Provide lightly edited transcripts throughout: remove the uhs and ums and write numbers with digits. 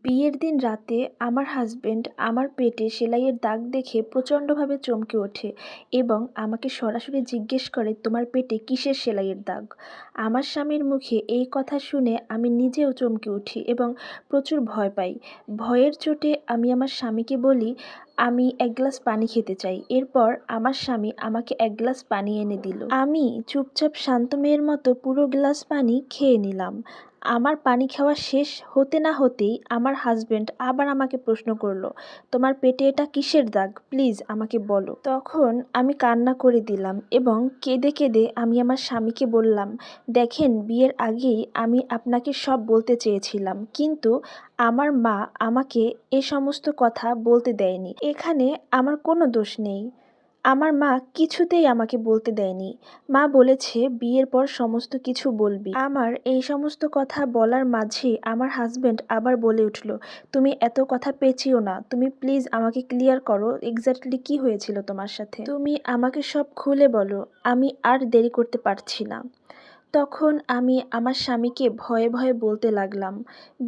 বিয়ের দিন রাতে আমার হাসব্যান্ড আমার পেটে সেলাইয়ের দাগ দেখে প্রচণ্ডভাবে চমকে ওঠে এবং আমাকে সরাসরি জিজ্ঞেস করে, তোমার পেটে কিসের সেলাইয়ের দাগ? আমার স্বামীর মুখে এই কথা শুনে আমি নিজেও চমকে উঠি এবং প্রচুর ভয় পাই। ভয়ের চোটে আমি আমার স্বামীকে বলি, আমি এক গ্লাস পানি খেতে চাই। এরপর আমার স্বামী আমাকে এক গ্লাস পানি এনে দিল। আমি চুপচাপ শান্ত মেয়ের মতো পুরো গ্লাস পানি খেয়ে নিলাম। আমার পানি খাওয়া শেষ হতে না হতেই আমার হাসব্যান্ড আবার আমাকে প্রশ্ন করলো, তোমার পেটে এটা কিসের দাগ? প্লিজ আমাকে বলো। তখন আমি কান্না করে দিলাম এবং কেঁদে কেঁদে আমি আমার স্বামীকে বললাম, দেখেন, বিয়ের আগেই আমি আপনাকে সব বলতে চেয়েছিলাম, কিন্তু আমার মা আমাকে এ সমস্ত কথা বলতে দেয়নি। এখানে আমার কোনো দোষ নেই। আমার মা কিছুতেই আমাকে বলতে দেয়নি। মা বলেছে বিয়ের পর সমস্ত কিছু বলবি। আমার এই সমস্ত কথা বলার মাঝে আমার হাজবেন্ড আবার বলে উঠল, তুমি এত কথা পেঁচিও না, তুমি প্লিজ আমাকে ক্লিয়ার করো এক্স্যাক্টলি কি হয়েছিল তোমার সাথে। তুমি আমাকে সব খুলে বলো, আমি আর দেরি করতে পারছি না। তখন আমি আমার স্বামীকে ভয়ে ভয়ে বলতে লাগলাম,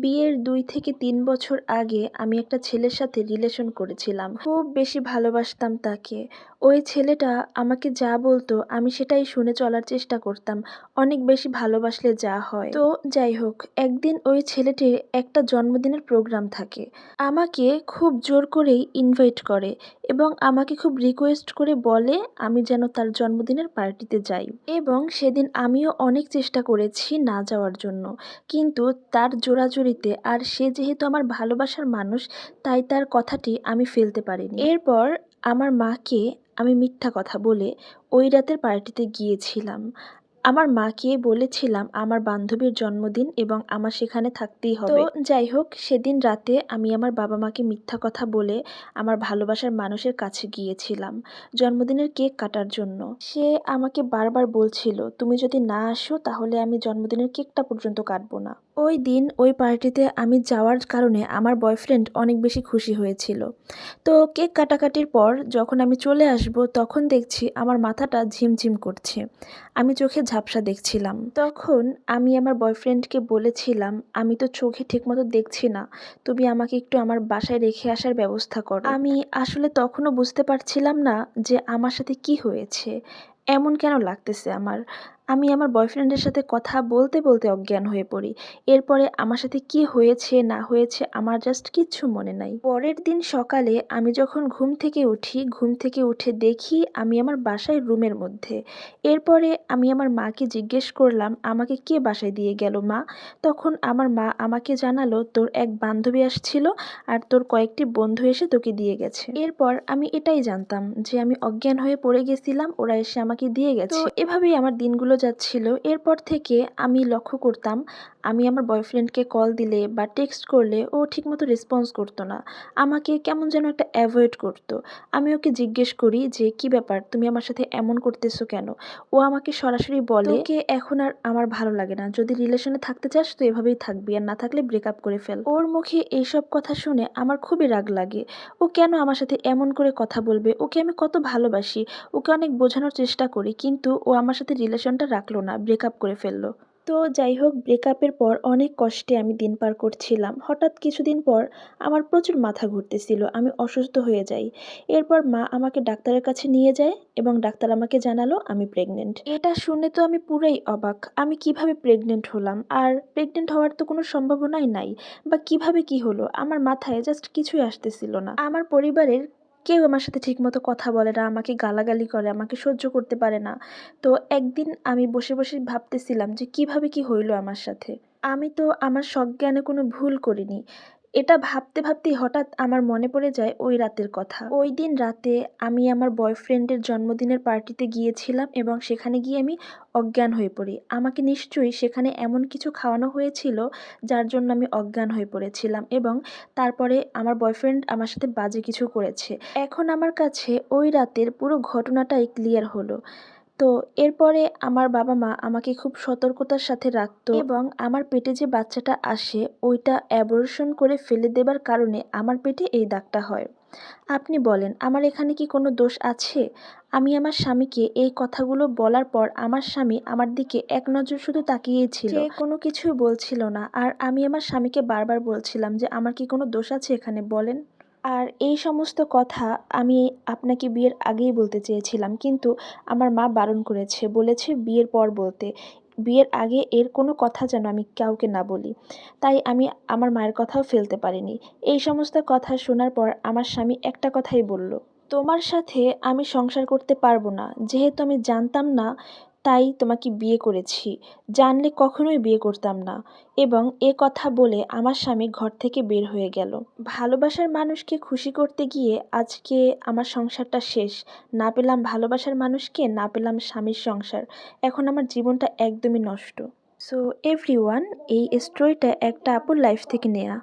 বিয়ের 2 থেকে 3 বছর আগে আমি একটা ছেলের সাথে রিলেশন করেছিলাম। খুব বেশি ভালোবাসতাম তাকে। ওই ছেলেটা আমাকে যা বলতো আমি সেটাই শুনে চলার চেষ্টা করতাম। অনেক বেশি ভালোবাসলে যা হয়। তো যাই হোক, একদিন ওই ছেলেটির একটা জন্মদিনের প্রোগ্রাম থাকে। আমাকে খুব জোর করেই ইনভাইট করে এবং আমাকে খুব রিকোয়েস্ট করে বলে আমি যেন তার জন্মদিনের পার্টিতে যাই। এবং সেদিন আমিও অনেক চেষ্টা করেছি না যাওয়ার জন্য, কিন্তু তার জোরাজুরিতে, আর সে যেহেতু আমার ভালোবাসার মানুষ, তাই তার কথাটি আমি ফেলতে পারিনি। এরপর আমার মাকে আমি মিথ্যা কথা বলে ওই রাতের পার্টিতে গিয়েছিলাম। আমার মাকে বলেছিলাম আমার বান্ধবীর জন্মদিন এবং আমার সেখানে থাকতেই হবে। তো যাই হোক, সেদিন রাতে আমি আমার বাবা মাকে মিথ্যা কথা বলে আমার ভালোবাসার মানুষের কাছে গিয়েছিলাম জন্মদিনের কেক কাটার জন্য। সে আমাকে বারবার বলছিল, তুমি যদি না আসো তাহলে আমি জন্মদিনের কেকটা পর্যন্ত কাটবো না। ওই দিন ওই পার্টিতে আমি যাওয়ার কারণে আমার বয়ফ্রেন্ড অনেক বেশি খুশি হয়েছিল। তো কেক কাটাকাটির পর যখন আমি চলে আসব তখন দেখছি আমার মাথাটা ঝিমঝিম করছে। আমি চোখে ঝাপসা দেখছিলাম। তখন আমি আমার বয়ফ্রেন্ডকে বলেছিলাম, আমি তো চোখে ঠিকমতো দেখছি না, তুমি আমাকে একটু আমার বাসায় রেখে আসার ব্যবস্থা করো। আমি আসলে তখনও বুঝতে পারছিলাম না যে আমার সাথে কি হয়েছে, এমন কেন লাগতেছে আমার। আমি আমার বয়ফ্রেন্ডের সাথে কথা বলতে বলতে অজ্ঞান হয়ে পড়ি। এরপরে আমার সাথে কি হয়েছে না হয়েছে আমার জাস্ট কিচ্ছু মনে নাই। পরের দিন সকালে আমি যখন ঘুম থেকে উঠি, ঘুম থেকে উঠে দেখি আমি আমার বাসায় রুমের মধ্যে। এরপরে আমি আমার মাকে জিজ্ঞেস করলাম, আমাকে কে বাসায় দিয়ে গেল মা? তখন আমার মা আমাকে জানালো, তোর এক বান্ধবী আসছিল আর তোর কয়েকটি বন্ধু এসে তোকে দিয়ে গেছে। এরপর আমি এটাই জানতাম যে আমি অজ্ঞান হয়ে পড়ে গেছিলাম, ওরা এসে আমাকে দিয়ে গেছে। তো এভাবেই আমার দিনগুলো যাচ্ছিল। এরপর থেকে আমি লক্ষ্য করতাম, আমি আমার বয়ফ্রেন্ডকে কল দিলে বা টেক্সট করলে ও ঠিকমতো রেসপন্স করতো না, আমাকে কেমন যেন একটা অ্যাভয়েড করতো। আমি ওকে জিজ্ঞেস করি যে কি ব্যাপার, তুমি আমার সাথে এমন করতেছো কেন? ও আমাকে সরাসরি বলে, তোকে এখন আর আমার ভালো লাগে না, যদি রিলেশনে থাকতে চাস তো এভাবেই থাকবি, আর না থাকলে ব্রেকআপ করে ফেল। ওর মুখে এইসব কথা শুনে আমার খুবই রাগ লাগে। ও কেন আমার সাথে এমন করে কথা বলবে? ওকে আমি কত ভালোবাসি, ওকে অনেক বোঝানোর চেষ্টা করি, কিন্তু ও আমার সাথে রিলেশনটা রাখলো না, ব্রেকআপ করে ফেললো। তো যাই হোক, ব্রেকআপের পর অনেক কষ্টে আমি দিন পার করছিলাম। হঠাৎ কিছুদিন পর আমার প্রচুর মাথা ঘুরতেছিল, আমি অসুস্থ হয়ে যাই। এরপর মা আমাকে ডাক্তারের কাছে নিয়ে যায় এবং ডাক্তার আমাকে জানালো আমি প্রেগনেন্ট। এটা শুনে তো আমি পুরাই অবাক, আমি কিভাবে প্রেগনেন্ট হলাম? আর প্রেগনেন্ট হওয়ার তো কোনো সম্ভাবনাই নাই, বা কিভাবে কি হলো? আমার মাথায় জাস্ট কিছুই আসতেছিল না। আমার পরিবারের কেউ আমার সাথে ঠিকমতো কথা বলে না, আমাকে গালাগালি করে, আমাকে সহ্য করতে পারে না। তো একদিন আমি বসে বসে ভাবতেছিলাম যে কিভাবে কি হইলো আমার সাথে। আমি তো আমার সজ্ঞানে কোনো ভুল করিনি। এটা ভাবতে ভাবতেই হঠাৎ আমার মনে পড়ে যায় ওই রাতের কথা। ওই দিন রাতে আমি আমার বয়ফ্রেন্ডের জন্মদিনের পার্টিতে গিয়েছিলাম এবং সেখানে গিয়ে আমি অজ্ঞান হয়ে পড়ি। আমাকে নিশ্চয়ই সেখানে এমন কিছু খাওয়ানো হয়েছিল যার জন্য আমি অজ্ঞান হয়ে পড়েছিলাম, এবং তারপরে আমার বয়ফ্রেন্ড আমার সাথে বাজে কিছু করেছে। এখন আমার কাছে ওই রাতের পুরো ঘটনাটাই ক্লিয়ার হলো। তো এরপরে আমার বাবা-মা আমাকে খুব সতর্কতার সাথে রাখতো এবং আমার পেটে যে বাচ্চাটা আসে ওইটা অ্যাবর্শন করে ফেলে দেবার কারণে আমার পেটে এই দাগটা হয়। আপনি বলেন আমার এখানে কি কোনো দোষ আছে? আমি আমার স্বামীকে এই কথাগুলো বলার পর আমার স্বামী আমার দিকে এক নজর শুধু তাকিয়েই ছিল। সে কোনো কিছুই বলছিল না। আর আমি আমার স্বামীকে বারবার বলছিলাম যে, "আমার কি কোনো দোষ আছে এখানে বলেন?" আর এই সমস্ত কথা আমি আপনাকে বিয়ের আগেই বলতে চেয়েছিলাম। কিন্তু আমার মা বারণ করেছে। বলেছে বিয়ের পর বলতে। বিয়ের আগে এর কোনো কথা যেন আমি কাউকে না বলি। তাই আমি আমার মায়ের কথাও ফেলতে পারিনি। এই সমস্ত কথা শোনার পর আমার স্বামী একটা কথাই বলল, "তোমার সাথে আমি সংসার করতে পারব না। যেহেতু আমি জানতাম না তাই তোমাকে বিয়ে করেছি। জানলে কখনোই বিয়ে করতাম না।" এবং এ কথা বলে আমার স্বামী ঘর থেকে বের হয়ে গেল। ভালোবাসার মানুষকে খুশি করতে গিয়ে আজকে আমার সংসারটা শেষ। না পেলাম ভালোবাসার মানুষকে, না পেলাম স্বামীর সংসার। এখন আমার জীবনটা একদমই নষ্ট। সো এভরিওয়ান, এই স্টোরিটা একটা আপুর লাইফ থেকে নেয়া।